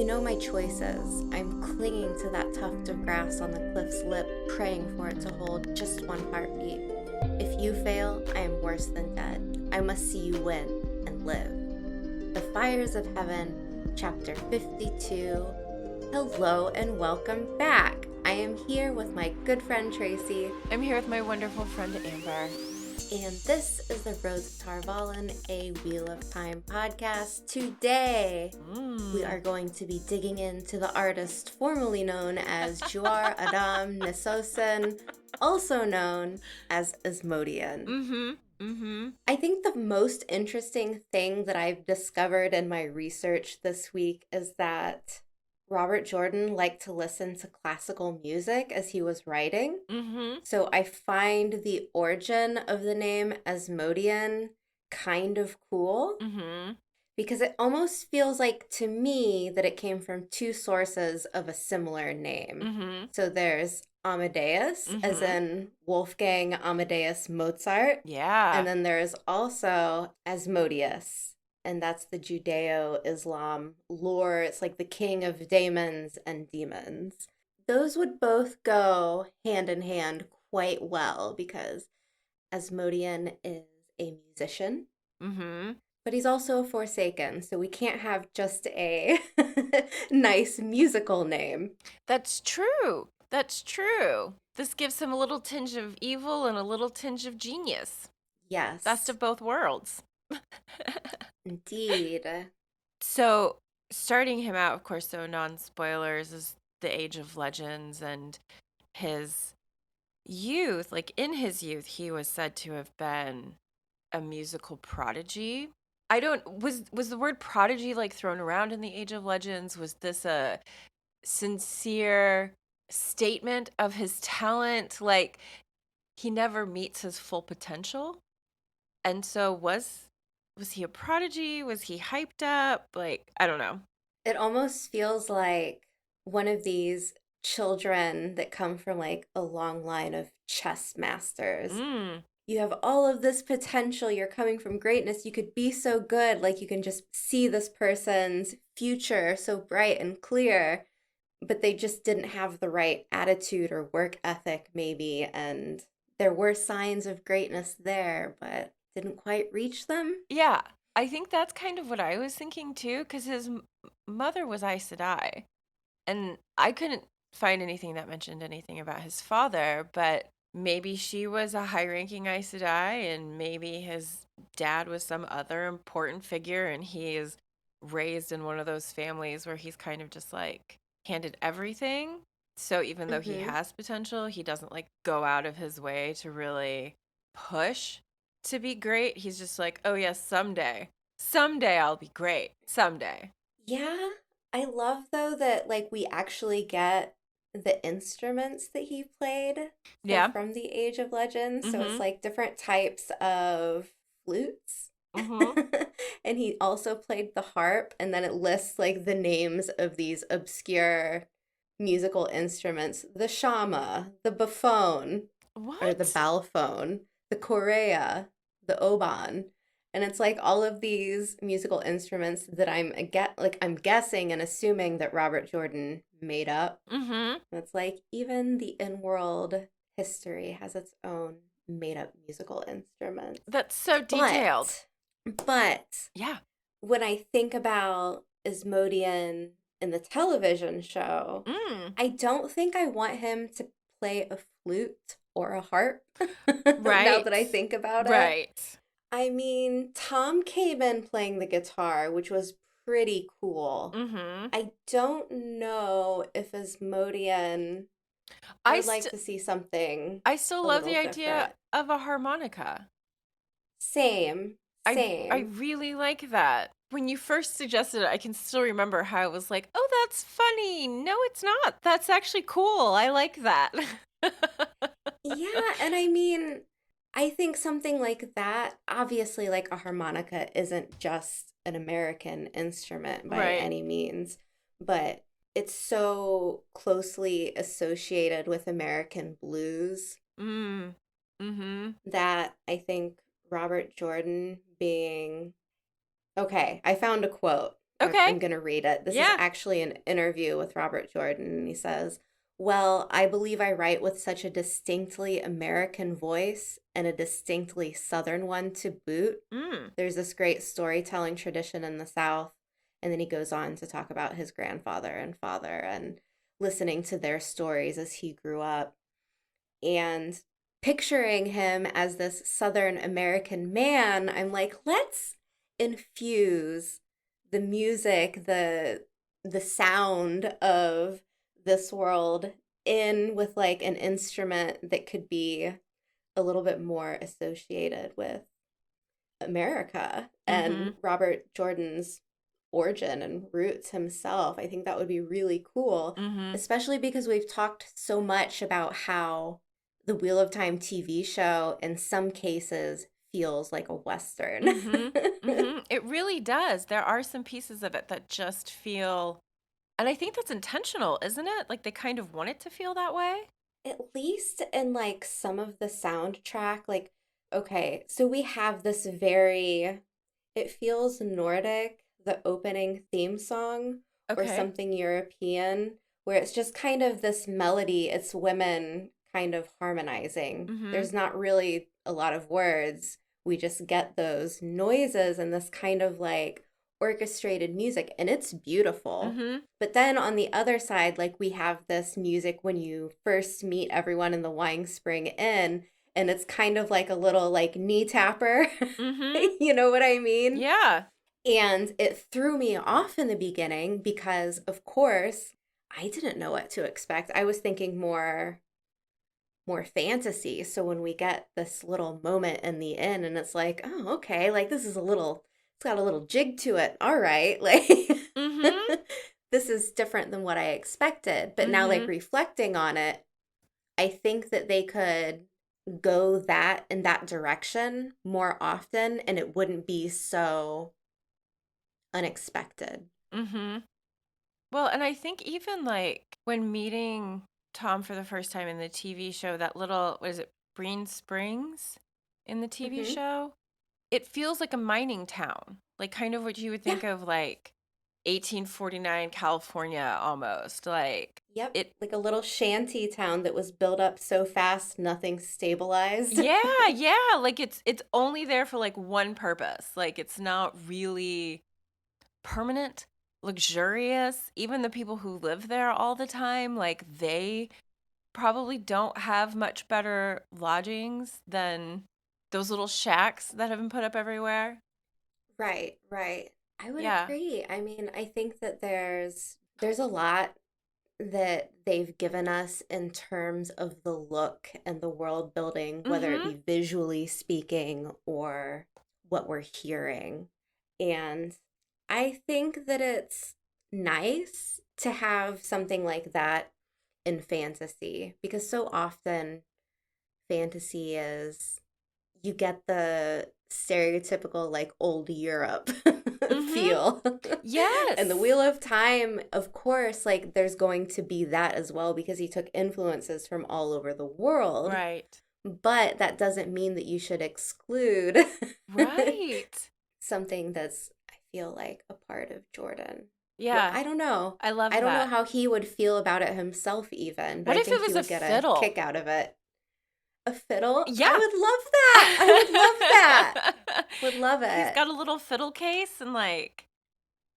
You know my choices. I'm clinging to that tuft of grass on the cliff's lip, praying for it to hold just one heartbeat. If you fail, I am worse than dead. I must see you win and live. The Fires of Heaven, Chapter 52. Hello and welcome back. I am here with my good friend Tracy. I'm here with my wonderful friend Amber. And this is the Rose of Valon, a Wheel of Time podcast. Today, we are going to be digging into the artist formerly known as Joar Addam Nessosin, also known as Asmodean. I think the most interesting thing that I've discovered in my research this week is that Robert Jordan liked to listen to classical music as he was writing. So I find the origin of the name Asmodean kind of cool because it almost feels like to me that it came from two sources of a similar name. So there's Amadeus, as in Wolfgang Amadeus Mozart. Yeah. And then there's also Asmodeus. And that's the Judeo-Islam lore. It's like the king of daemons and demons. Those would both go hand in hand quite well because Asmodean is a musician, but he's also a Forsaken, so we can't have just a nice musical name. That's true. That's true. This gives him a little tinge of evil and a little tinge of genius. Yes. Best of both worlds. Indeed. So, starting him out, of course, so non-spoilers, is the Age of Legends and his youth. Like, in his youth, he was said to have been a musical prodigy. Was the word prodigy, like, thrown around in the Age of Legends? Was this a sincere statement of his talent? Like, he never meets his full potential? And so was he a prodigy? Was he hyped up? Like, I don't know. It almost feels like one of these children that come from like a long line of chess masters. You have all of this potential. You're coming from greatness. You could be so good. Like you can just see this person's future so bright and clear, but they just didn't have the right attitude or work ethic maybe. And there were signs of greatness there, but didn't quite reach them. Yeah, I think that's kind of what I was thinking too, because his mother was Aes Sedai, and I couldn't find anything that mentioned anything about his father, but maybe she was a high-ranking Aes Sedai, and maybe his dad was some other important figure, and he is raised in one of those families where he's kind of just like handed everything. So even though he has potential, he doesn't like go out of his way to really push to be great. He's just like, oh yes, someday I'll be great, someday. Yeah, I love though that like we actually get the instruments that he played from the Age of Legends. So it's like different types of flutes. And he also played the harp, and then it lists like the names of these obscure musical instruments: the shama, the buffoon, or the balfoon, the chorea, the oban. And it's like all of these musical instruments that I'm guessing and assuming that Robert Jordan made up. And it's like even the in-world history has its own made-up musical instruments. That's so detailed. But yeah, when I think about Asmodean in the television show, I don't think I want him to play a flute or a harp. Right. Now that I think about it. Right. I mean, Tom came in playing the guitar, which was pretty cool. I don't know if Asmodean would like to see something. I still love the idea of a harmonica. Same. I really like that. When you first suggested it, I can still remember how I was like, oh, that's funny. No, it's not. That's actually cool. I like that. Yeah, and I mean, I think something like that, obviously, like a harmonica isn't just an American instrument by any means, but it's so closely associated with American blues that I think Robert Jordan being... Okay, I found a quote. Okay. I'm going to read it. This is Yeah. actually an interview with Robert Jordan, and he says, "Well, I believe I write with such a distinctly American voice and a distinctly Southern one to boot. Mm. There's this great storytelling tradition in the South." And then he goes on to talk about his grandfather and father and listening to their stories as he grew up. And picturing him as this Southern American man, I'm like, let's infuse the music, the sound of this world in with like an instrument that could be a little bit more associated with America Mm-hmm. and Robert Jordan's origin and roots himself. I think that would be really cool, Mm-hmm. especially because we've talked so much about how the Wheel of Time TV show, in some cases, feels like a Western. Mm-hmm. Mm-hmm. It really does. There are some pieces of it that just feel, and I think that's intentional, isn't it? Like they kind of want it to feel that way. At least in like some of the soundtrack, like, okay, so we have this very, it feels Nordic, the opening theme song, or Okay. something European, where it's just kind of this melody, it's women kind of harmonizing. Mm-hmm. There's not really a lot of words. We just get those noises and this kind of like orchestrated music, and it's beautiful. Mm-hmm. But then on the other side, like we have this music when you first meet everyone in the Wine Spring Inn, and it's kind of like a little like knee tapper. Mm-hmm. You know what I mean? Yeah. And it threw me off in the beginning because, of course, I didn't know what to expect. I was thinking more fantasy. So when we get this little moment in the inn and it's like, oh, okay, like this is a little, it's got a little jig to it. All right. Like Mm-hmm. this is different than what I expected. But now, like Mm-hmm. reflecting on it, I think that they could go that in that direction more often and it wouldn't be so unexpected. Mm-hmm. Well, and I think even like when meeting Tom for the first time in the TV show, that little, what is it, Breen Springs in the TV Hmm. show, it feels like a mining town, like kind of what you would Yeah. think of like 1849 California almost. Like Yep. it, Like a little shanty town that was built up so fast nothing stabilized. yeah, yeah, like it's only there for like one purpose. Like it's not really permanent, luxurious. Even the people who live there all the time, like they probably don't have much better lodgings than those little shacks that have been put up everywhere. Right, right. I would Yeah. agree. I mean, I think that there's a lot that they've given us in terms of the look and the world building, whether it Mm-hmm. be visually speaking or what we're hearing. And I think that it's nice to have something like that in fantasy because so often fantasy is you get the stereotypical like old Europe Mm-hmm. feel. And the Yes. Wheel of Time, of course, like there's going to be that as well because he took influences from all over the world. Right. But that doesn't mean that you should exclude Right. something that's, I feel like, a part of Jordan. Well, Yeah. I don't know. I I love don't know that. how he would feel about it himself, even, but What I if it think he was a would get a kick fiddle? out of it. A fiddle? I Yeah. would love that. I would love that. Would love He's it. got a little fiddle case and like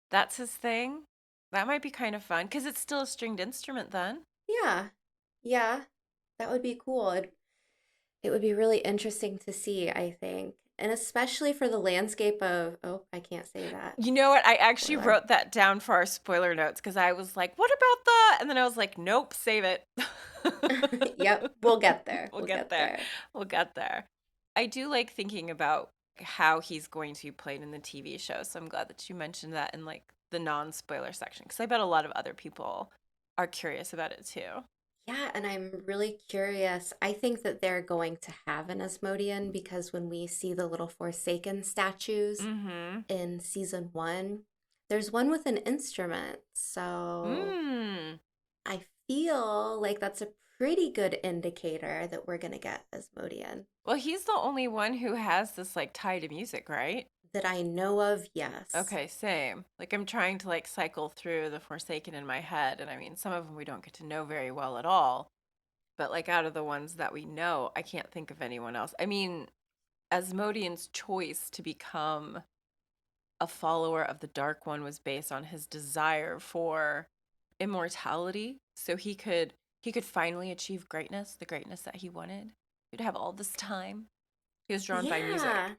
that's his thing. That might be kind of fun because it's still a stringed instrument then. Yeah. Yeah. That would be cool. It would be really interesting to see, I think. And especially for the landscape of, oh, I can't say that. You know what? I actually Spoiler. wrote that down for our spoiler notes because I was like, what about that? And then I was like, nope, save it. Yep, we'll get there. We'll We'll get get there. there. We'll get there. I do like thinking about how he's going to be played in the TV show. So I'm glad that you mentioned that in like the non-spoiler section because I bet a lot of other people are curious about it too. Yeah, and I'm really curious. I think that they're going to have an Asmodean because when we see the little Forsaken statues Mm-hmm. in season one, there's one with an instrument. So Mm. I feel like that's a pretty good indicator that we're going to get Asmodean. Well, he's the only one who has this like tie to music, right? That I know of, yes. Okay, same. Like I'm trying to like cycle through the Forsaken in my head, and I mean some of them we don't get to know very well at all. But like out of the ones that we know, I can't think of anyone else. I mean, Asmodean's choice to become a follower of the Dark One was based on his desire for immortality, so he could finally achieve greatness, the greatness that he wanted. He'd have all this time. He was drawn by music. Yeah.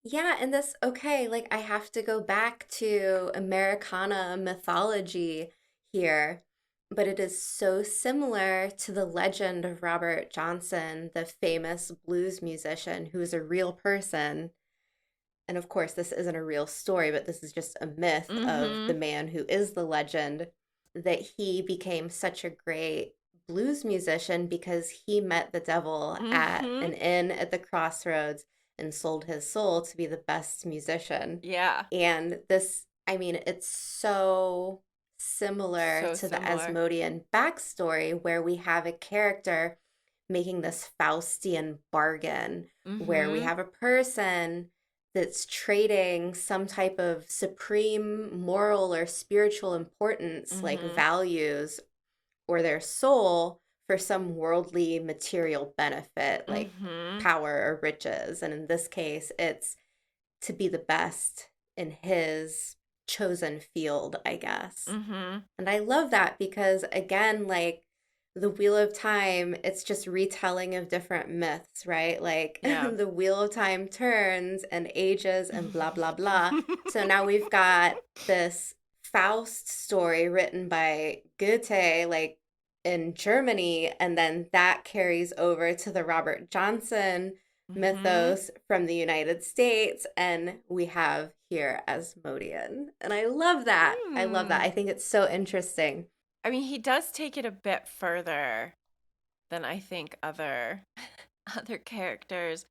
Yeah, and this, okay, like I have to go back to Americana mythology here, but it is so similar to the legend of Robert Johnson, the famous blues musician who is a real person. And of course, this isn't a real story, but this is just a myth of the Mm-hmm. man who is the legend, that he became such a great blues musician because he met the devil at Mm-hmm. an inn at the crossroads and sold his soul to be the best musician. Yeah. And this, I mean, it's so similar So to the similar. Asmodean backstory where we have a character making this Faustian bargain, where we Mm-hmm. have a person that's trading some type of supreme moral or spiritual importance, like Mm-hmm. values or their soul, for some worldly material benefit, like Mm-hmm. power or riches. And in this case, it's to be the best in his chosen field, I guess. Mm-hmm. And I love that because, again, like the Wheel of Time, it's just retelling of different myths, right? Like Yeah. the Wheel of Time turns and ages and blah, blah, blah. So now we've got this Faust story written by Goethe, like in Germany, and then that carries over to the Robert Johnson Mm-hmm. mythos from the United States, and we have here Asmodean. And I love that. I love that. Hmm. I think it's so interesting. I mean, he does take it a bit further than I think other other characters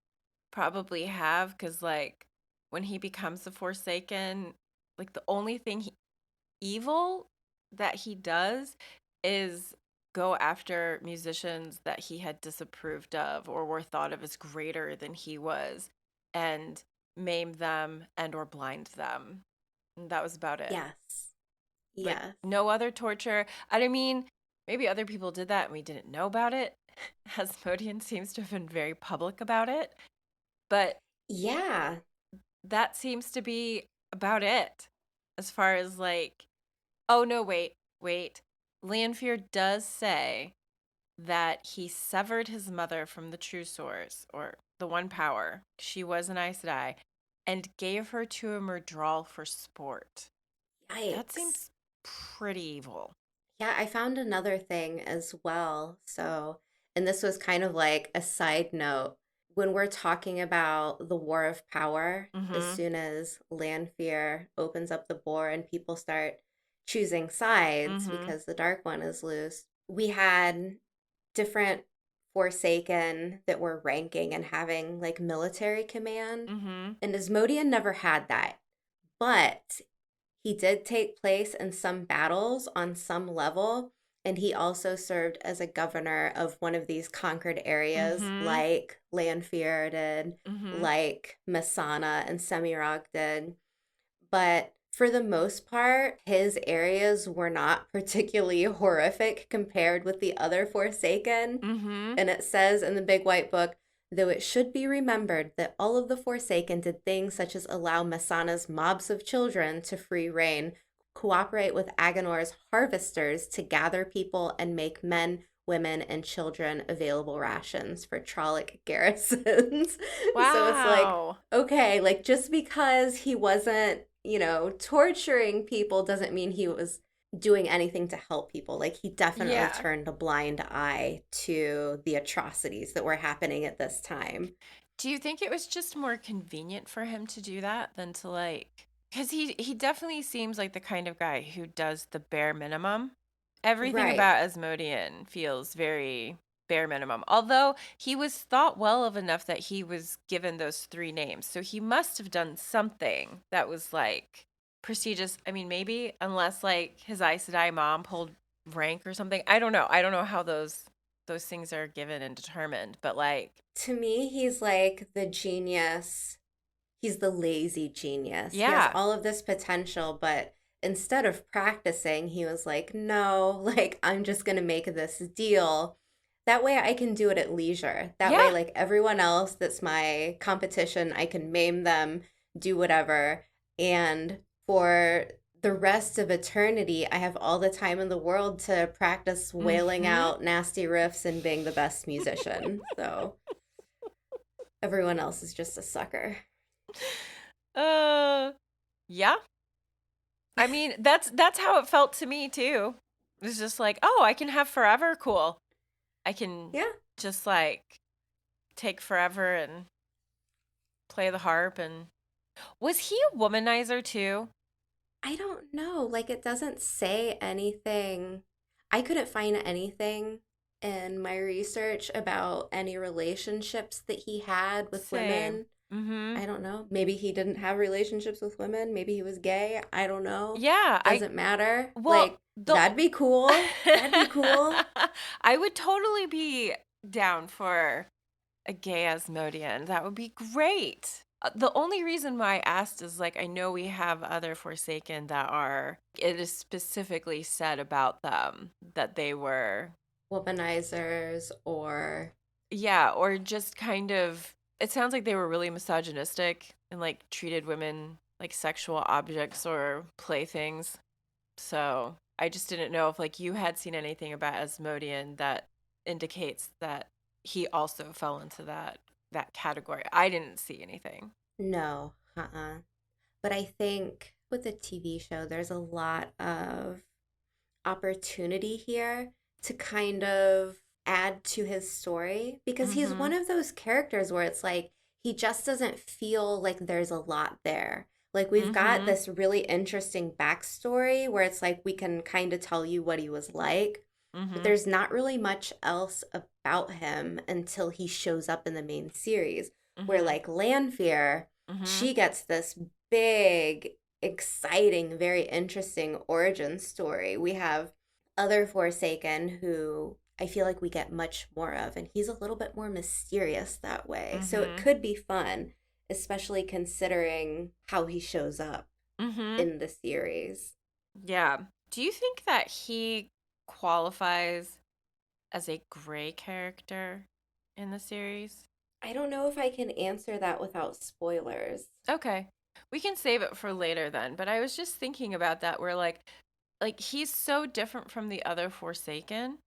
probably have, because like when he becomes the Forsaken, like the only thing evil that he does is go after musicians that he had disapproved of or were thought of as greater than he was, and maim them and or blind them. And that was about it. Yes. Like Yes. no other torture. I mean, maybe other people did that and we didn't know about it. Asmodean seems to have been very public about it, but Yeah. that seems to be about it as far as like, oh no, wait. Lanfear does say that he severed his mother from the true source, or the one power. She was an Aes Sedai, and gave her to a Murdral for sport. That Yikes. seems pretty evil. Yeah, I found another thing as well. So, and this was kind of like a side note. When we're talking about the war of power, as Mm-hmm. soon as Lanfear opens up the bore and people start choosing sides Mm-hmm. because the Dark One is loose, we had different Forsaken that were ranking and having like military command. Mm-hmm. And Asmodean never had that. But he did take place in some battles on some level, and he also served as a governor of one of these conquered areas, Mm-hmm. like Lanfear did, Mm-hmm. like Masana and Semirog did. But for the most part, his areas were not particularly horrific compared with the other Forsaken. Mm-hmm. And it says in the Big White Book, though it should be remembered that all of the Forsaken did things such as allow Masana's mobs of children to free reign, cooperate with Agonor's harvesters to gather people and make men, women, and children available rations for Trolloc garrisons. So it's like, Wow. okay, like just because he wasn't, torturing people doesn't mean he was doing anything to help people. Like he definitely Yeah. turned a blind eye to the atrocities that were happening at this time. Do you think it was just more convenient for him to do that than to like, because he definitely seems like the kind of guy who does the bare minimum. Everything Right. about Asmodean feels very bare minimum. Although he was thought well of enough that he was given those three names. So he must have done something that was like prestigious. I mean, maybe unless like his Aes Sedai mom pulled rank or something. I don't know. I don't know how those things are given and determined, but like To me, he's like the genius. he's the lazy genius. He has Yeah. all of this potential, but instead of practicing, he was like, no, like, I'm just going to make this deal. That way I can do it at leisure. That way, Yeah. like, everyone else that's my competition, I can maim them, do whatever. And for the rest of eternity, I have all the time in the world to practice wailing Mm-hmm. out nasty riffs and being the best musician. So everyone else is just a sucker. Uh, yeah. I mean, that's how it felt to me too. It was just like, oh, I can have forever. Cool. I can Yeah, just like take forever and play the harp. And was he a womanizer too? I don't know. Like, it doesn't say anything. I couldn't find anything in my research about any relationships that he had with Same. women. Mm-hmm. I don't know. Maybe he didn't have relationships with women. Maybe he was gay. I don't know. Yeah, Doesn't matter. well, Like, the that'd be cool. That'd be cool. I would totally be down for a gay Asmodean. That would be great. The only reason why I asked is like I know we have other Forsaken that are it is specifically said about them that they were Womanizers or yeah, or just kind of it sounds like they were really misogynistic and like treated women like sexual objects or playthings. So I just didn't know if like you had seen anything about Asmodean that indicates that he also fell into that category. I didn't see anything. no. But I think with the TV show, there's a lot of opportunity here to kind of add to his story because he's Mm-hmm. one of those characters where it's like he just doesn't feel like there's a lot there. Like we've got Mm-hmm. this really interesting backstory where it's like we can kind of tell you what he was like, but Mm-hmm. there's not really much else about him until he shows up in the main series. Where Mm-hmm. like Lanfear, Mm-hmm. she gets this big, exciting, very interesting origin story. We have other Forsaken who I feel like we get much more of, and he's a little bit more mysterious that way. So it Mm-hmm. could be fun, especially considering how he shows up Mm-hmm. in the series. Yeah. Do you think that he qualifies as a gray character in the series? I don't know if I can answer that without spoilers. Okay. We can save it for later then, but I was just thinking about that where like he's so different from the other Forsaken.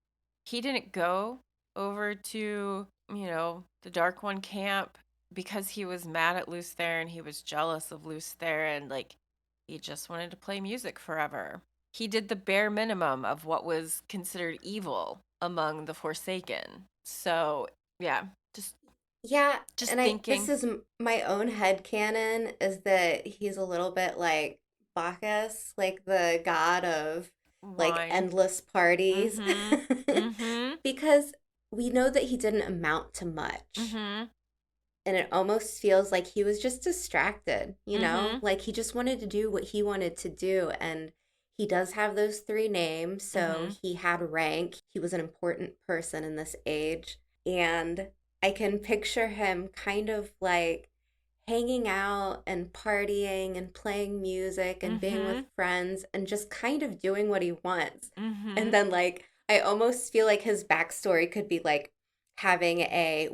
He didn't go over to, the Dark One camp because he was mad at Luce Theron. He was jealous of Luce Theron. Like, he just wanted to play music forever. He did the bare minimum of what was considered evil among the Forsaken. So, yeah, just Yeah, just and I this thinking. is my own head canon is that he's a little bit like Bacchus, like the god of like Wine. endless parties. Mm-hmm. Mm-hmm. Because we know that he didn't amount to much. Mm-hmm. And it almost feels like he was just distracted, you know? Mm-hmm. Like he just wanted to do what he wanted to do. And he does have those three names. So Mm-hmm. he had rank. He was an important person in this age. And I can picture him kind of like hanging out and partying and playing music and being Mm-hmm. with friends and just kind of doing what he wants. And Mm-hmm. then, like, I almost feel like his backstory could be like having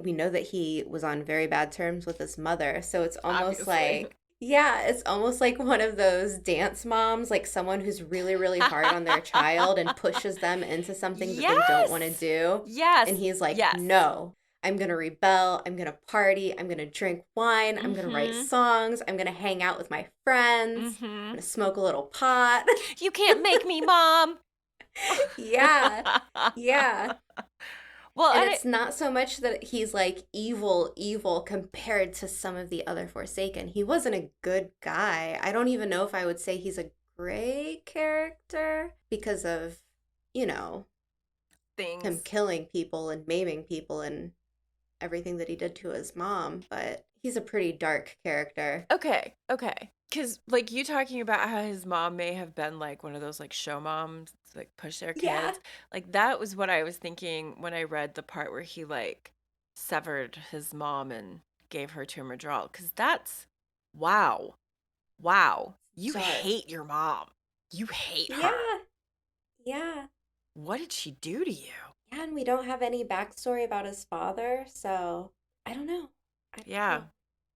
we know that he was on very bad terms with his mother. So it's almost Obviously. like, yeah, it's almost like one of those dance moms, like someone who's really, really hard on their child and pushes them into something that they don't want to Yes. do. And Yes. he's like, Yes. no, I'm going to rebel. I'm going to party. I'm going to drink wine. I'm going to write Mm-hmm. songs. I'm going to hang out with my friends. Mm-hmm. I'm going to smoke a little pot. You can't make me, Mom. Yeah. Yeah. Well, And and it it's not so much that he's like evil, evil compared to some of the other Forsaken. He wasn't a good guy. I don't even know if I would say he's a gray character because of, you know, him things. killing people and maiming people and everything that he did to his mom. But he's a pretty dark character. Okay. Okay. Because like you talking about how his mom may have been like one of those like show moms like push their Yeah. kids. Like that was what I was thinking when I read the part where he like severed his mom and gave her to a Madral. Because wow. Wow. You Does. hate your mom. You hate Yeah. her. Yeah. What did she do to you? Yeah, and we don't have any backstory about his father, so I don't know. I don't Yeah. know.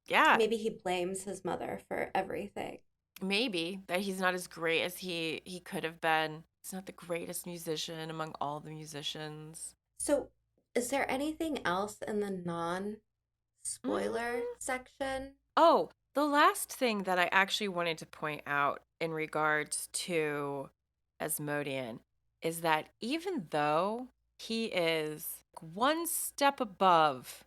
Yeah. Maybe he blames his mother for everything. Maybe that he's not as great as he could have been. He's not the greatest musician among all the musicians. So, is there anything else in the non-spoiler Mm. section? Oh, the last thing that I actually wanted to point out in regards to Asmodean is that even though he is one step above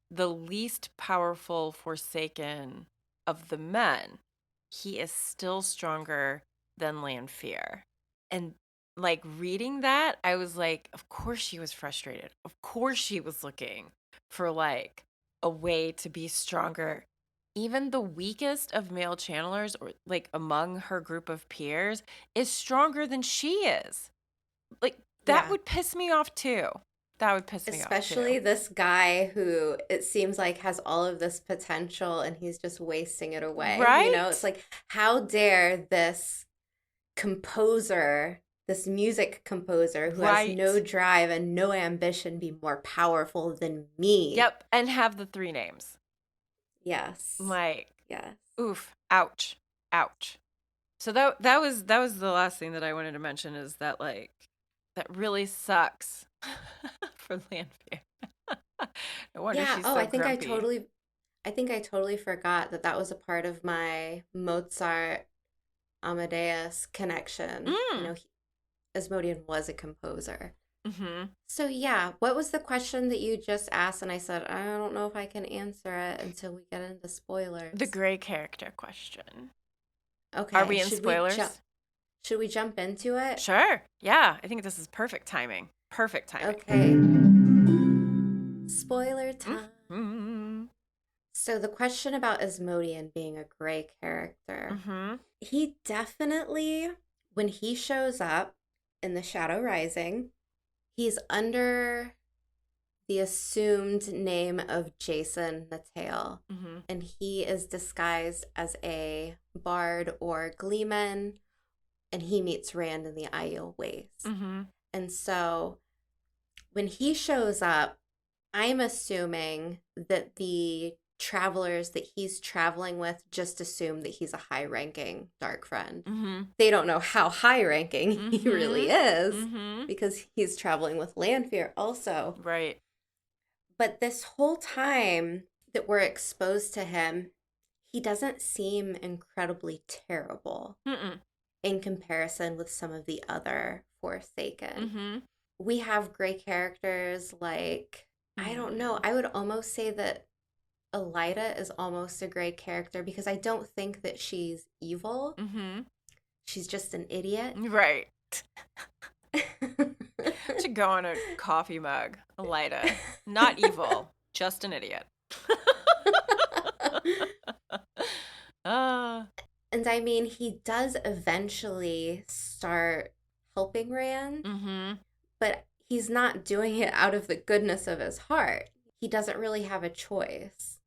the least powerful Forsaken of the men, he is still stronger than Lanfear. And like reading that, I was like, of course she was frustrated. Of course she was looking for like a way to be stronger. Even the weakest of male channelers, or like among her group of peers, is stronger than she is. Like that Yeah. would piss me off too. That would piss me off too. Especially this guy who it seems like has all of this potential and he's just wasting it away. You know, it's Right? like, how dare this composer, this music composer who has no Right. drive and no ambition be more powerful than me? Yep. And have the three names. Yes. Like, Yes. oof, ouch, ouch. So that was the last thing that I wanted to mention is that like that really sucks for Lanfear. No wonder Yeah. she's Oh, so grumpy. I think I totally forgot that that was a part of my Mozart Amadeus connection. You Mm. know, Asmodean was a composer. Mm-hmm. So yeah, what was the question that you just asked? And I said, I don't know if I can answer it until we get into The spoilers. gray character question. Are Okay, we in spoilers? should we jump into it? Sure. Yeah, I think this is perfect timing. Perfect timing. Okay. Spoiler time. Mm-hmm. So the question about Asmodean being a gray character. Mm-hmm. He definitely, when he shows up in the Shadow Rising, he's under the assumed name of Jason Natale, Mm-hmm. and he is disguised as a bard or gleeman, and he meets Rand in the Aiel Waste. Mm-hmm. And so when he shows up, I'm assuming that the travelers that he's traveling with just assume that he's a high ranking dark friend. Mm-hmm. They don't know how high ranking he really Mm-hmm. is Mm-hmm. because he's traveling with Lanfear also. Right. But this whole time that we're exposed to him, he doesn't seem incredibly terrible Mm-mm. in comparison with some of the other Forsaken. Mm-hmm. We have gray characters like, I don't know, I would almost say that Elida is almost a gray character because I don't think that she's evil. Mm-hmm. She's just an idiot. Right. To go on a coffee mug, Elida. Not evil, just an idiot. uh, And I mean, he does eventually start helping Rand, mm-hmm. but he's not doing it out of the goodness of his heart. He doesn't really have a choice.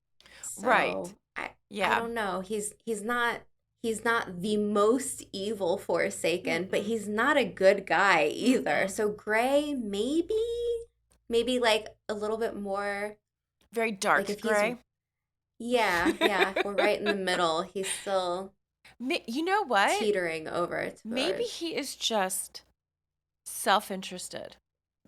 Right. So I Yeah. don't know. He's not the most evil Forsaken, but Mm-mm. he's not a good guy either. Mm-mm. So Gray maybe like a little bit more Very like dark if he's gray. yeah, if we're right in the middle, he's still You know what? teetering over Maybe towards. he is just self-interested.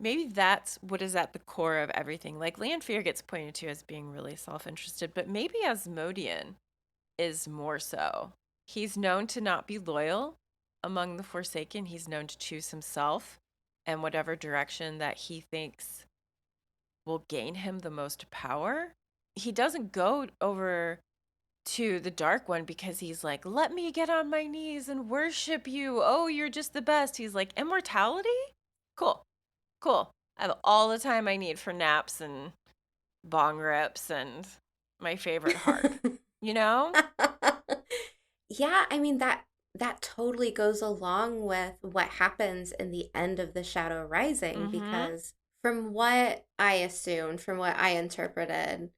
Maybe that's what is at the core of everything. Like Lanfear gets pointed to as being really self-interested, but maybe Asmodean is more so. He's known to not be loyal among the Forsaken. He's known to choose himself and whatever direction that he thinks will gain him the most power. He doesn't go over to the Dark One because he's like, let me get on my knees and worship you. Oh, you're just the best. He's like, immortality? Cool. Cool. I have all the time I need for naps and bong rips and my favorite harp. You know? Yeah, I mean that totally goes along with what happens in the end of the Shadow Rising Mm-hmm. because from what I assumed, from what I interpreted,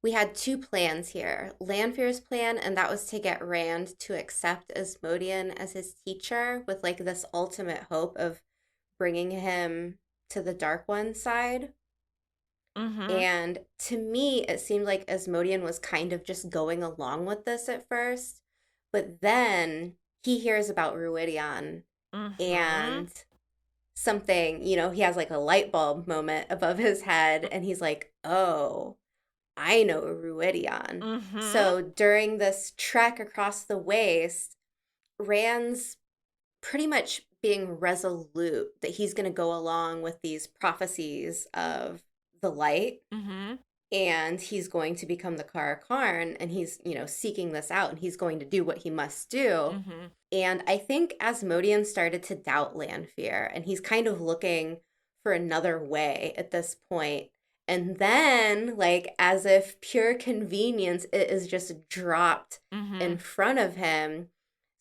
we had two plans here. Lanfear's plan, and that was to get Rand to accept Asmodean as his teacher with like this ultimate hope of bringing him to the Dark One's side. Mm-hmm. And to me, it seemed like Asmodean was kind of just going along with this at first. But then he hears about Ruidion Mm-hmm. and something, he has like a light bulb moment above his head and he's like, oh, I know Ruidion. Mm-hmm. So during this trek across the waste, Rand's pretty much being resolute that he's going to go along with these prophecies of the light Mm-hmm. and he's going to become the Kara Karn and he's, seeking this out and he's going to do what he must do. Mm-hmm. And I think Asmodean started to doubt Lanfear and he's kind of looking for another way at this point. And then, like, as if pure convenience, it is just dropped Mm-hmm. in front of him.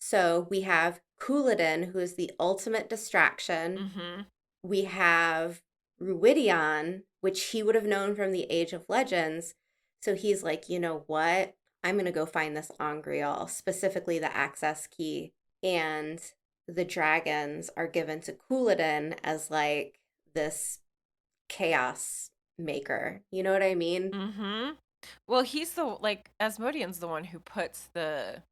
So we have Couladin, who is the ultimate distraction. Mm-hmm. We have Ruidion, which he would have known from the Age of Legends. So he's like, you know what? I'm going to go find this Angreal, specifically the access key. And the dragons are given to Couladin as like this chaos maker. You know what I mean? Mm-hmm. Well, he's Asmodean's the one who puts the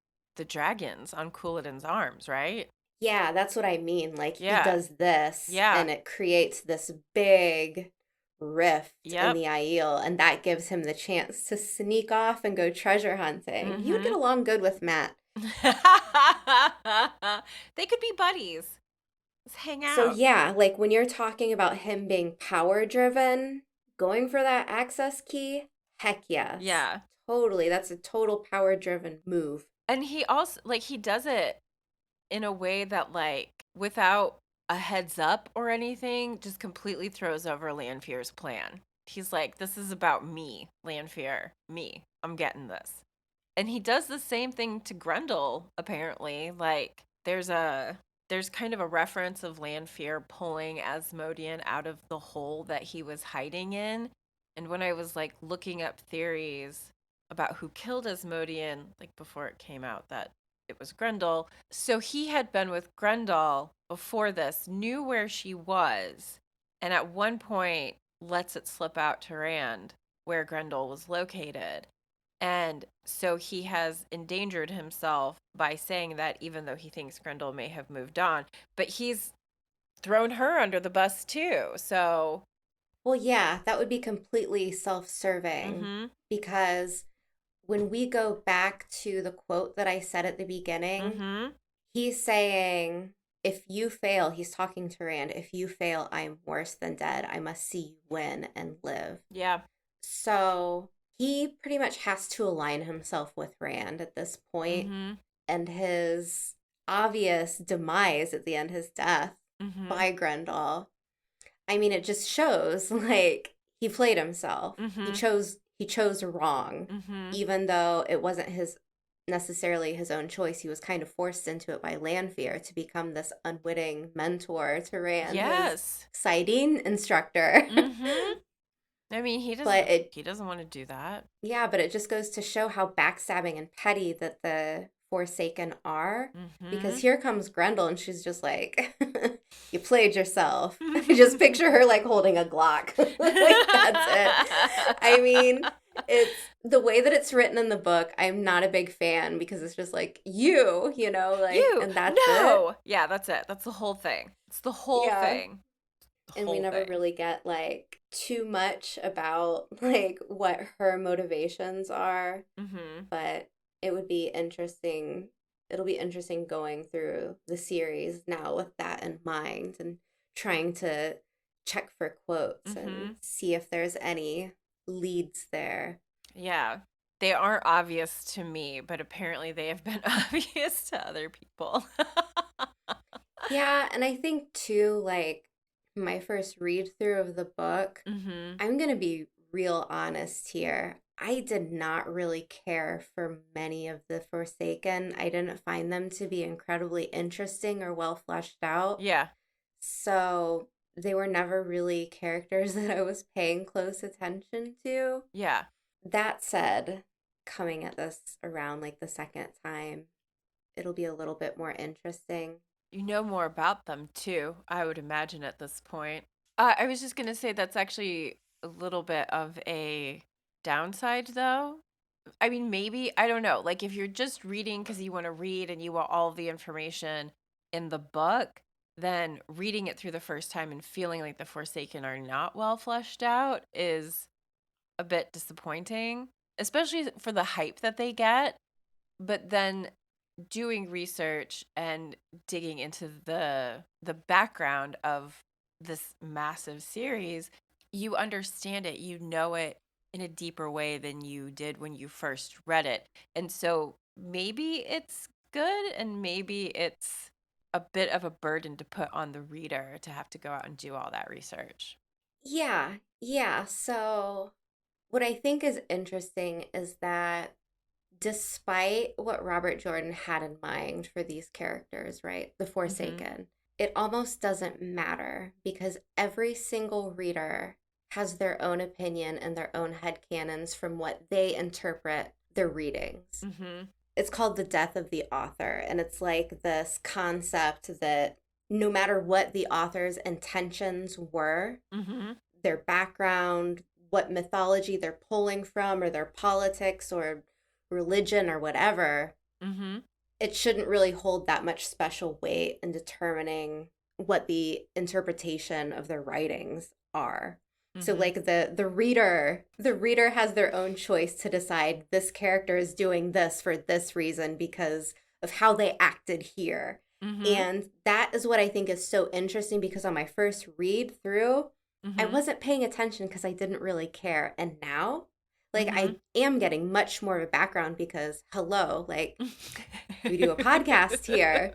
dragons on Couladin's arms, right? Yeah, that's what I mean. Like he Yeah. does this Yeah. and it creates this big rift in Yep. the Aiel, and that gives him the chance to sneak off and go treasure hunting. He would get Mm-hmm. along good with Matt. They could be buddies. Let's hang So out. yeah, like when you're talking about him being power driven, going for that access key, heck yes. Yeah. Totally. That's a total power driven move. And he also he does it in a way that without a heads up or anything just completely throws over Lanfear's plan. He's like, this is about me, Lanfear, me. I'm getting this. And he does the same thing to Grendel, apparently. Like there's kind of a reference of Lanfear pulling Asmodean out of the hole that he was hiding in. And when I was like looking up theories about who killed Asmodean, like before it came out that it was Grendel. So he had been with Grendel before this, knew where she was, and at one point lets it slip out to Rand where Grendel was located. And so he has endangered himself by saying that, even though he thinks Grendel may have moved on, but he's thrown her under the bus too. So, Well, yeah, that would be completely self serving mm-hmm, because when we go back to the quote that I said at the beginning, mm-hmm, he's saying, if you fail, he's talking to Rand, if you fail, I'm worse than dead. I must see you win and live. yeah, So he pretty much has to align himself with Rand at this point, mm-hmm, and his obvious demise at the end, his death mm-hmm, by Grendel. I mean, it just shows like he played himself. He mm-hmm, chose he chose wrong, mm-hmm. even though it wasn't his necessarily his own choice. He was kind of forced into it by Lanfear to become this unwitting mentor to Rand, his Yes. sighting instructor. Mm-hmm. I mean, But it he doesn't want to do that. Yeah, but it just goes to show how backstabbing and petty that the Forsaken are. Mm-hmm. Because here comes Grendel, and she's just like, "You played yourself." I just picture her like holding a Glock. Like that's it. I mean, it's the way that it's written in the book. I'm not a big fan because it's just like like, You and that's it. no. Yeah, that's it. That's the whole thing. It's the whole Yeah, thing. The and we whole never thing. really get like too much about like what her motivations are. Mm-hmm. But it would be interesting. It'll be interesting going through the series now with that in mind and trying to check for quotes and Mm-hmm. see if there's any leads there. Yeah. They aren't obvious to me, but apparently they have been obvious to other people. Yeah, and I think too, like my first read through of the book, Mm-hmm. I'm going to be real honest here. I did not really care for many of the Forsaken. I didn't find them to be incredibly interesting or well fleshed out. Yeah. So they were never really characters that I was paying close attention to. Yeah. That said, coming at this around like the second time, it'll be a little bit more interesting. You know more about them too, I would imagine at this point. I was just gonna say that's actually a little bit of a downside, though. I mean, maybe, I don't know. Like, if you're just reading because you want to read and you want all of the information in the book, then reading it through the first time and feeling like the Forsaken are not well fleshed out is a bit disappointing, especially for the hype that they get. But then doing research and digging into the background of this massive series, you understand it, you know it in a deeper way than you did when you first read it. And so maybe it's good and maybe it's a bit of a burden to put on the reader to have to go out and do all that research. Yeah, yeah. So, what I think is interesting is that despite what Robert Jordan had in mind for these characters, right? The Mhm. Forsaken, it almost doesn't matter because every single reader has their own opinion and their own headcanons from what they interpret their readings. Mhm. It's called the death of the author, and it's like this concept that no matter what the author's intentions were, Mhm. their background, what mythology they're pulling from, or their politics or religion or whatever, Mhm. it shouldn't really hold that much special weight in determining what the interpretation of their writings are. So Mhm. like the reader has their own choice to decide this character is doing this for this reason because of how they acted here. Mhm. And that is what I think is so interesting because on my first read through, I Mhm. wasn't paying attention because I didn't really care. And now, like I Mhm. am getting much more of a background because hello, like we do a podcast here.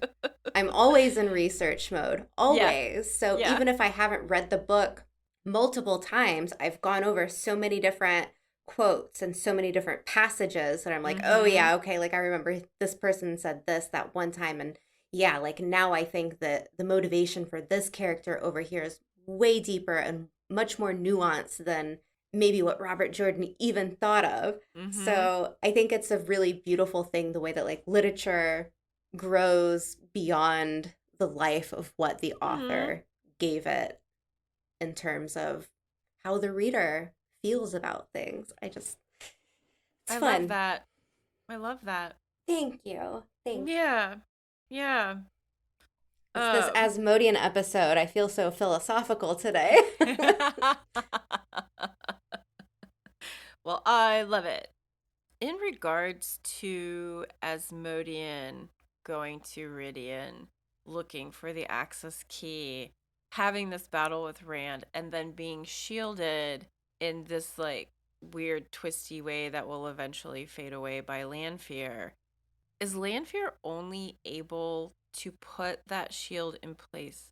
I'm always in research mode, Yeah. always. So Yeah. even if I haven't read the book multiple times, I've gone over so many different quotes and so many different passages that I'm like, oh, Mhm. yeah, okay. Like I remember this person said this that one time. And yeah, like now I think that the motivation for this character over here is way deeper and much more nuanced than maybe what Robert Jordan even thought of. Mhm. So I think it's a really beautiful thing the way that like literature grows beyond the life of what the Mhm. author gave it in terms of how the reader feels about things. It's I love fun. that. I love that. Thank you. Thank you. Yeah. Yeah. It's this Um Asmodean episode. I feel so philosophical today. Well, I love it. In regards to Asmodean going to Ridian, looking for the access key, having this battle with Rand, and then being shielded in this like weird twisty way that will eventually fade away by Lanfear. Is Lanfear only able to put that shield in place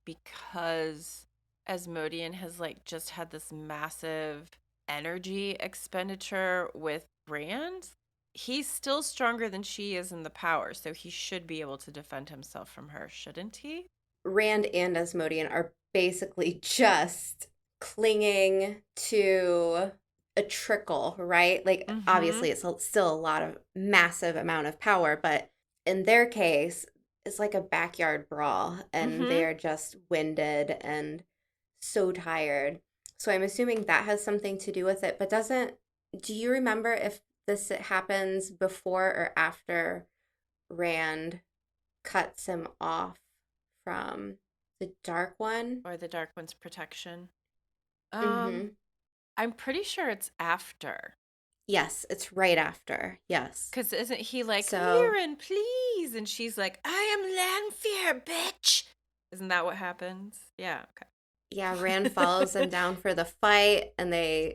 because Asmodean has like just had this massive energy expenditure with Rand? He's still stronger than she is in the power, so he should be able to defend himself from her, shouldn't he? Rand and Asmodean are basically just clinging to a trickle, right? Like Mm-hmm. obviously still a lot of massive amount of power, but in their case, it's like a backyard brawl and they Mm-hmm. are just winded and so tired. So I'm assuming that has something to do with it, but doesn't do you remember if this happens before or after Rand cuts him off from the Dark One? Or the Dark One's protection. Mm-hmm. Um, I'm pretty sure it's after. Yes, it's right after. Yes. Because isn't he like, So, Mirren, please? And she's like, I am Lanfear, bitch. Isn't that what happens? Yeah, yeah, Rand follows them okay. down for the fight and they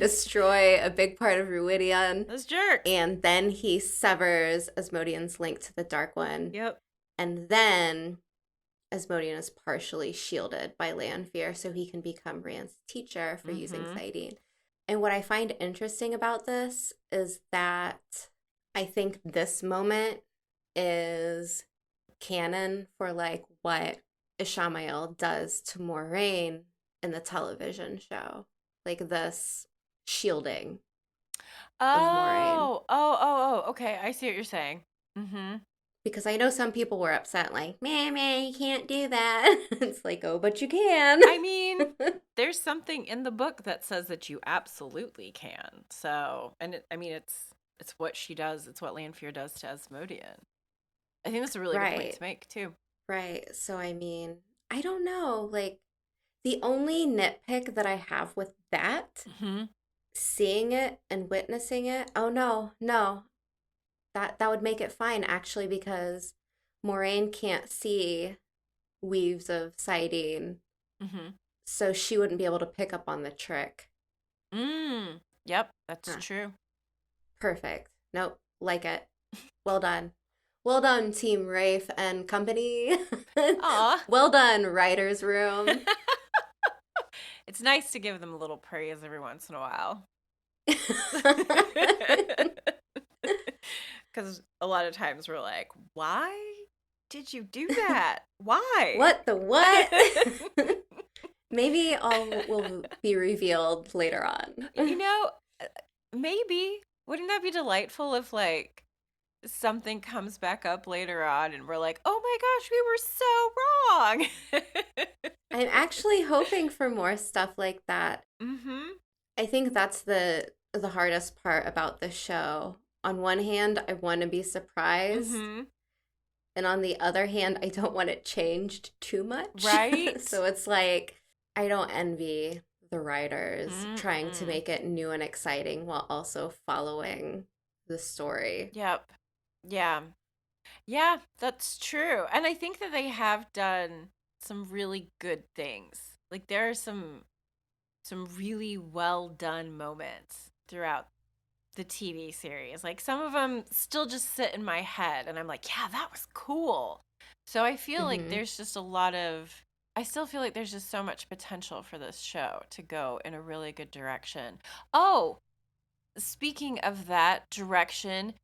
destroy a big part of Ruidian. Those jerks. And then he severs Asmodean's link to the Dark One. Yep. And then Asmodean is partially shielded by Lanfear so he can become Rand's teacher for using Mm-hmm. Thaideen. And what I find interesting about this is that I think this moment is canon for like what Ishamael does to Moraine in the television show. Like this shielding. of Moraine. Okay. I see what you're saying. Mm-hmm. Because I know some people were upset, like, meh, you can't do that. It's like, oh, but you can. I mean, there's something in the book that says that you absolutely can. So, and it's what she does. It's what Lanfear does to Asmodean. I think that's a really good point Right, to make too. right. So, I mean, I don't know. Like, the only nitpick that I have with that, Mm-hmm. seeing it and witnessing it, oh, no. That would make it fine, actually, because Moraine can't see weaves of siding, Mm-hmm. so she wouldn't be able to pick up on the trick. Yep, that's Huh. true. Perfect. Nope. Like it. Well done. Well done, Team Rafe and company. Aw. Well done, writer's room. It's nice to give them a little praise every once in a while. Because a lot of times we're like, why did you do that? Why? What the what? Maybe all will be revealed later on. You know, uh, maybe. Wouldn't that be delightful if, like, something comes back up later on and we're like, oh my gosh, we were so wrong? I'm actually hoping for more stuff like that. Mm-hmm. I think that's the hardest part about the show. On one hand, I want to be surprised, Mm-hmm. and on the other hand, I don't want it changed too much. Right? So it's like I don't envy the writers trying to Mm-mm. make it new and exciting while also following the story. Yep. Yeah. Yeah, that's true. And I think that they have done some really good things. Like there are some really well done moments throughout the TV series. Like some of them still just sit in my head and I'm like, yeah, that was cool. So I feel like Hmm. there's just I still feel like there's just so much potential for this show to go in a really good direction. Oh, speaking of that direction,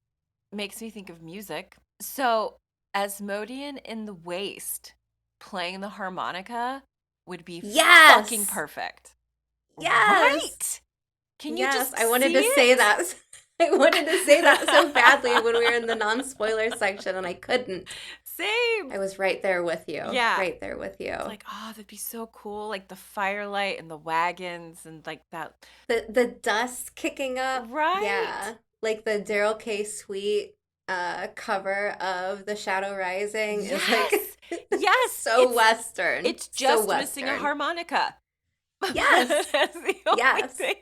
makes me think of music. So, Asmodean in the Waste playing the harmonica would be fucking Yes! perfect. Yes! Right? Can you Yes, just I wanted see to say it? that. I wanted to say that so badly when we were in the non-spoiler section and I couldn't. Same. I was right there with you. Yeah. Right there with It's you. like, oh, that'd be so cool. Like the firelight and the wagons and like that. The dust kicking up. Right. Yeah. Like the Daryl K. Sweet cover of The Shadow Rising is like Yes. Yes. so Western. It's So just missing a Western. harmonica. Yes. That's the only Yes. thing.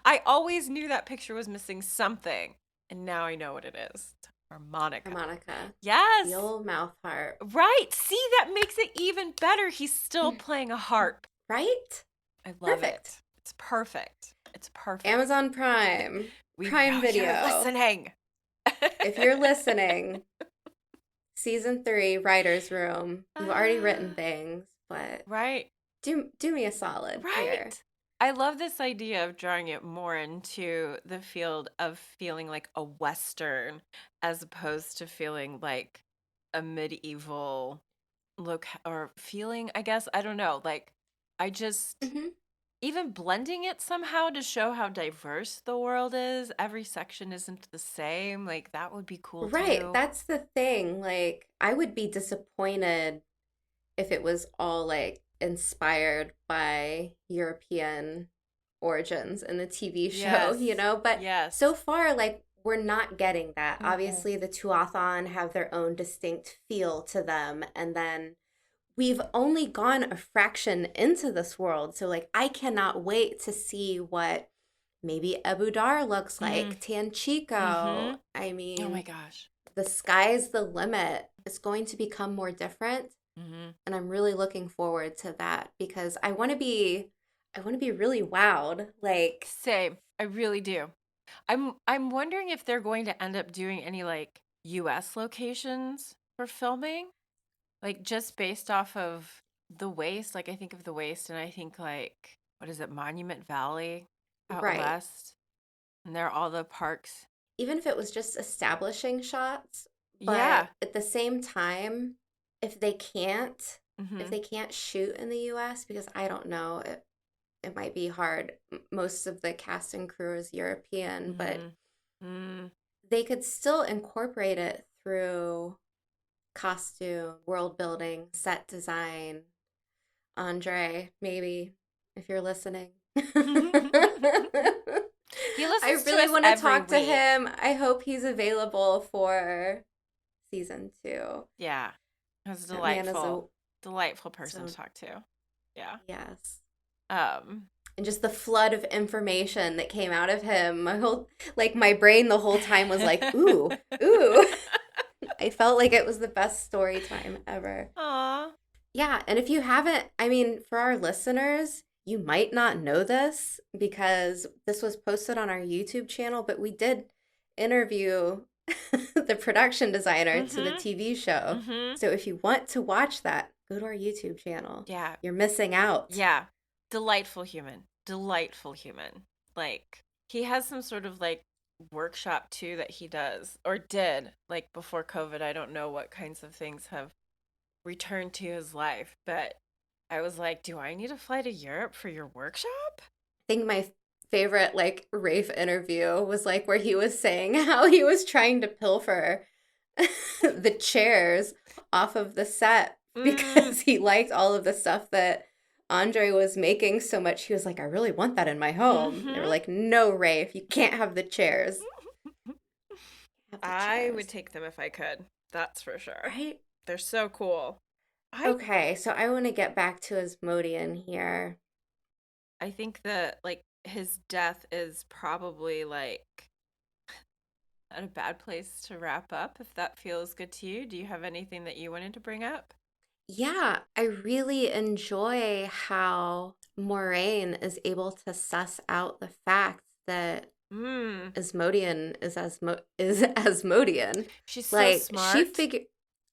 I always knew that picture was missing something, and now I know what it is. It's a harmonica. Harmonica. The Yes. old mouth harp. Right. See, that makes it even better. He's still playing a harp. Right? I love Perfect. it. It's perfect. It's perfect. Amazon Prime. We Prime know you're Video. listening. If you're listening, season 3, writer's room. You've already written things, but Right. do me a solid here. Right. I love this idea of drawing it more into the field of feeling like a Western as opposed to feeling like a medieval look or feeling, I guess. I don't know. Like, I just, Hmm. even blending it somehow to show how diverse the world is, every section isn't the same. Like, that would be cool Right, too. that's the thing. Like, I would be disappointed if it was all like inspired by European origins in the TV show, Yes. But so Yes. far, like, we're not getting that. Mm-mm. Obviously, the Tuathan have their own distinct feel to them, and then we've only gone a fraction into this world. So, like, I cannot wait to see what maybe Ebudar looks Mm. like, Tanchico. Mm-hmm. I Oh my mean, gosh. the sky's the limit. It's going to become more different, Mm-hmm. and I'm really looking forward to that because I want to be really wowed. Like, Same. I really do. I'm wondering if they're going to end up doing any like US locations for filming, like just based off of the waste. Like I think of the waste and I think like what is it, Monument Valley out right. west, and there are all the parks. Even if it was just establishing shots, Yeah. but at the same time, if they can't if Mm-hmm. they can't shoot in the US because I don't know, it might be hard. Most of the cast and crew is European, but they could still incorporate it through costume, world building, set design. Andre, maybe, if you're listening. He listens I to really us want to every talk to week. him. I hope he's available for season 2. Yeah. He's That man is delightful person to talk to. Yeah. Yes. Um, And just the flood of information that came out of him. My brain the whole time was like, ooh, ooh. I felt like it was the best story time ever. Aw. Yeah, and if you haven't, I mean, for our listeners, you might not know this because this was posted on our YouTube channel, but we did interview the production designer to the TV show. So if you want to watch that, go to our YouTube channel. Yeah. You're missing out. Yeah. Delightful human. Like, he has some sort of like workshop too that he does or did like before COVID. I don't know what kinds of things have returned to his life, but I was like, do I need to fly to Europe for your workshop? I think my favorite like Rafe interview was like where he was saying how he was trying to pilfer the chairs off of the set because he liked all of the stuff that Andre was making so much. He was like, I really want that in my home. They were like, no, Rafe, you can't have the chairs. I would take them if I could. That's for sure. Right? They're so cool. Okay, so I want to get back to Asmodean here. I think that like his death is probably like at a bad place to wrap up, if that feels good to you. Do you have anything that you wanted to bring up? Yeah, I really enjoy how Moraine is able to suss out the fact that Asmodean is Asmodean. She's so smart.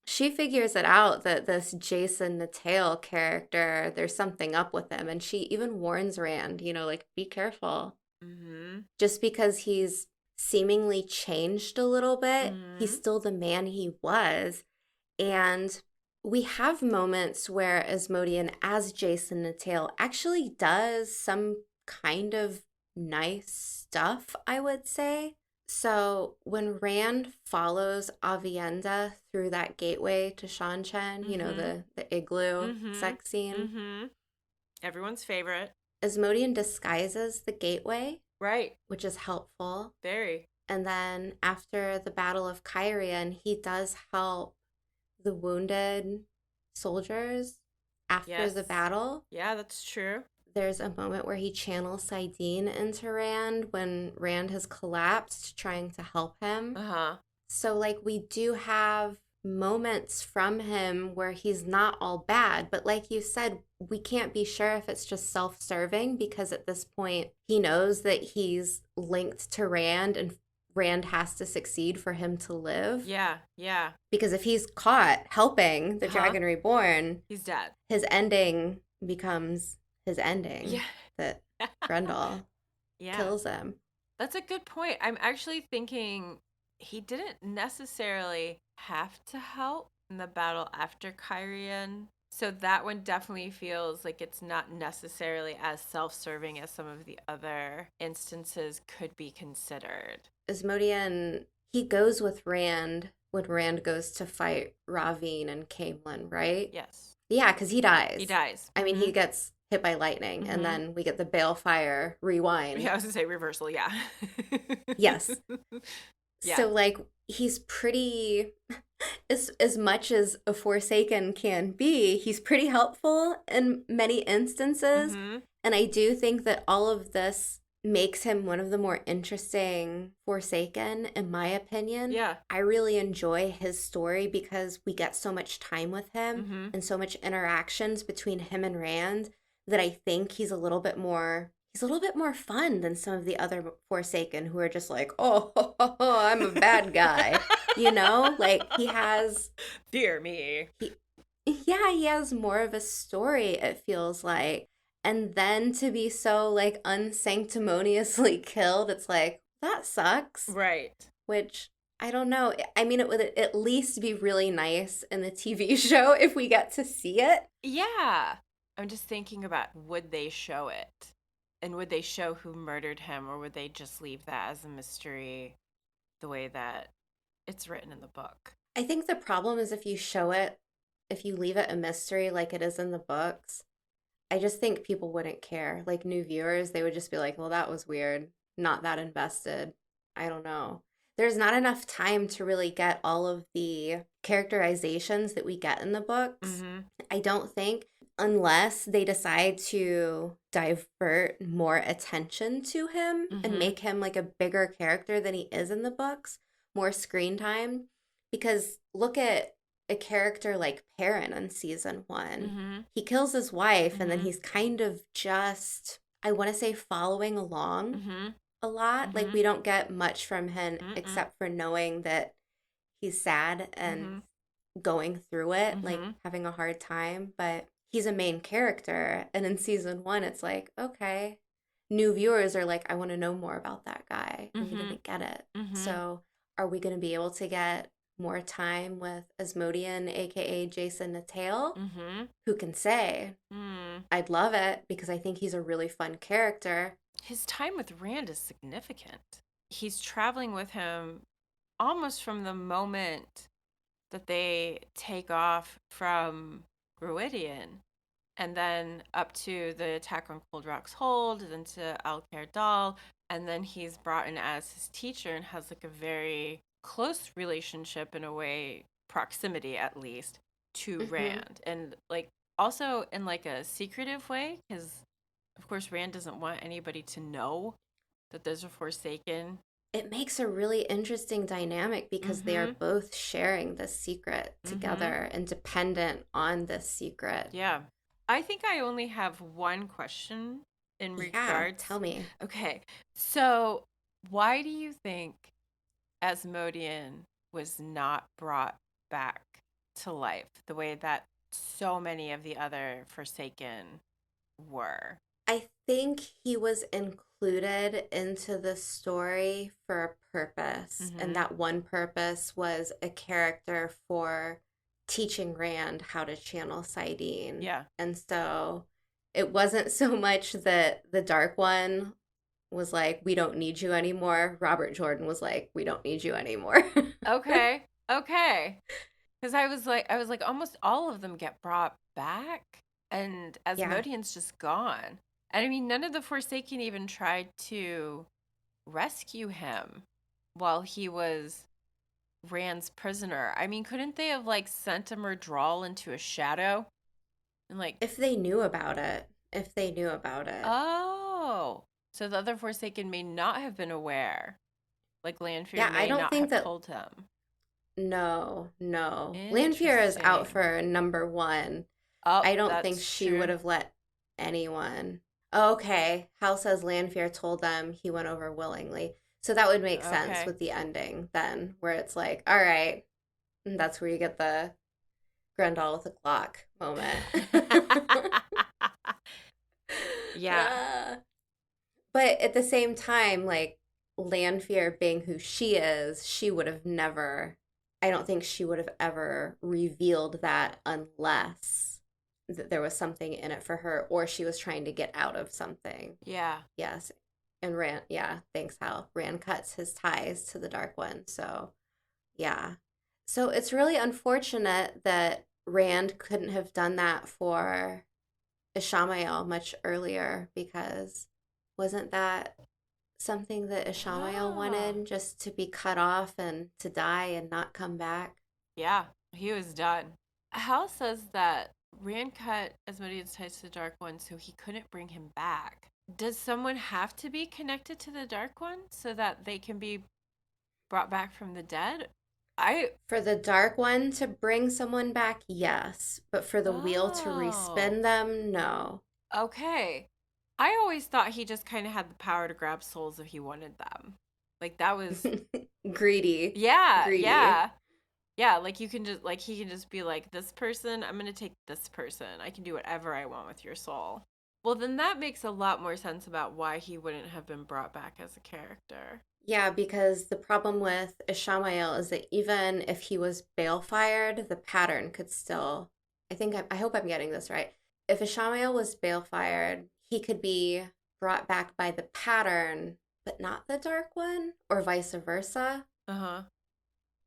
She figures it out that this Jason the Tail character, there's something up with him, and she even warns Rand, like be careful. Just because he's seemingly changed a little bit, he's still the man he was, and we have moments where Asmodean, as Jason the Tail, actually does some kind of nice stuff, I would say. So when Rand follows Aviendha through that gateway to Shan-Chen, the igloo sex scene. Everyone's favorite. Asmodean disguises the gateway. Right. Which is helpful. Very. And then after the Battle of Cairhien, he does help the wounded soldiers after the battle. Yeah, that's true. There's a moment where he channels Saidin into Rand when Rand has collapsed, trying to help him. So, we do have moments from him where he's not all bad. But like you said, we can't be sure if it's just self-serving because at this point, he knows that he's linked to Rand and Rand has to succeed for him to live. Yeah. Because if he's caught helping the Dragon Reborn, he's dead. His ending becomes his ending. Yeah. That Grendel kills him. That's a good point. I'm actually thinking he didn't necessarily have to help in the battle after Cairhien. So that one definitely feels like it's not necessarily as self-serving as some of the other instances could be considered. Asmodean, he goes with Rand when Rand goes to fight Ravine and Caemlyn, right? Yes. Yeah, because he dies. He dies. I mean, he gets hit by lightning, and then we get the Balefire rewind. Yeah, I was going to say reversal, yeah. Yes. Yeah. So, he's pretty, as much as a Forsaken can be, he's pretty helpful in many instances. And I do think that all of this makes him one of the more interesting Forsaken, in my opinion. Yeah. I really enjoy his story because we get so much time with him and so much interactions between him and Rand that I think he's a little bit more fun than some of the other Forsaken who are just like, oh, I'm a bad guy. He has... Dear me. He has more of a story, it feels like. And then to be so, unsanctimoniously killed, it's like, that sucks. Right. Which, I don't know. I mean, it would at least be really nice in the TV show if we get to see it. Yeah. I'm just thinking about, would they show it? And would they show who murdered him, or would they just leave that as a mystery the way that it's written in the book? I think the problem is if you leave it a mystery like it is in the books, I just think people wouldn't care. Like new viewers, they would just be like, well, that was weird. Not that invested. I don't know. There's not enough time to really get all of the characterizations that we get in the books. Mm-hmm. I don't think, unless they decide to divert more attention to him and Mm-hmm. make him like a bigger character than he is in the books, more screen time. Because look at a character like Perrin in season one. Mm-hmm. He kills his wife and then Mm-hmm. he's kind of just, I want to say, following along Mm-hmm. a lot. Like Mm-hmm. we don't get much from him Mm-mm. except for knowing that he's sad and Mm-hmm. going through it, like Mm-hmm. having a hard time, but he's a main character. And in season one, it's like, okay, new viewers are like, I want to know more about that guy. And we Mm-hmm. didn't get it. Mm-hmm. So are we going to be able to get more time with Asmodean, aka Jason Natale? Mm-hmm. Who can say? Mm. I'd love it because I think he's a really fun character. His time with Rand is significant. He's traveling with him almost from the moment that they take off from Ruidian, and then up to the attack on Cold Rock's Hold, then to Alcair Dal, and then he's brought in as his teacher and has like a very close relationship, in a way, proximity at least, to Hmm. Rand. And like also in like a secretive way, because of course Rand doesn't want anybody to know that there's a Forsaken. It makes a really interesting dynamic because they are Mm-hmm. both sharing this secret Mm-hmm. together and dependent on this secret. Yeah. I think I only have one question in Yeah, regards. tell me. Okay. So, why do you think Asmodean was not brought back to life the way that so many of the other Forsaken were? I think he was included into the story for a purpose, and Mm-hmm. that one purpose was a character for teaching Rand how to channel Sidene. Yeah. And so it wasn't so much that the Dark One was like, we don't need you anymore. Robert Jordan was like, we don't need you anymore. Okay. Okay. Because I was like, almost all of them get brought back, and Yeah. Asmodean's just gone. And I mean, none of the Forsaken even tried to rescue him while he was Rand's prisoner. I mean, couldn't they have like sent him or Drawl into a shadow and like, If they knew about it, if they knew about it. oh, so the other Forsaken may not have been aware. Like Lanfear Yeah, I may don't not think have that. told him. No, no. Lanfear is out Interesting. for number one. Oh, I don't think that's she would true. have let anyone. Okay, Hal says Lanfear told them he went over willingly. So that would make sense Okay. with the ending then, where it's like, all right, and that's where you get the Grendel with the clock moment. Yeah. Ah. But at the same time, like Lanfear being who she is, she would have never, I don't think she would have ever revealed that unless that there was something in it for her or she was trying to get out of something. Yeah. Yes. And Rand, yeah, thanks, Hal. Rand cuts his ties to the Dark One. So, yeah. So it's really unfortunate that Rand couldn't have done that for Ishamael much earlier because wasn't that something that Ishamael Ah. wanted just to be cut off and to die and not come back? Yeah. He was done. Hal says that Rand cut Asmodean's ties to the Dark One so he couldn't bring him back. Does someone have to be connected to the Dark One so that they can be brought back from the dead? I. For the Dark One to bring someone back, yes, but for the wheel to Oh. respin them, no. Okay. I always thought he just kind of had the power to grab souls if he wanted them. Like that was. Greedy. Yeah, Greedy. yeah. Yeah, like you can just like he can just be like, this person, I'm gonna take this person. I can do whatever I want with your soul. Well, then that makes a lot more sense about why he wouldn't have been brought back as a character. Yeah, because the problem with Ishamael is that even if he was bail fired, the pattern could still. I hope I'm getting this right. If Ishamael was bail fired, he could be brought back by the pattern, but not the dark one, or vice versa. Uh-huh.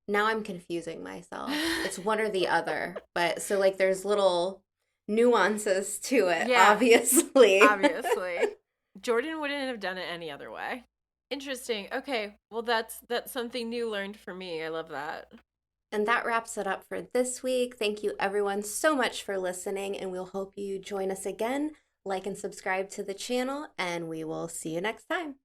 Now I'm confusing myself. It's one or the other. But so like there's little nuances to it, Yeah, obviously. obviously. Jordan wouldn't have done it any other way. Interesting. Okay, well that's something new learned for me. I love that. And that wraps it up for this week. Thank you everyone so much for listening, and we'll hope you join us again. Like and subscribe to the channel, and we will see you next time.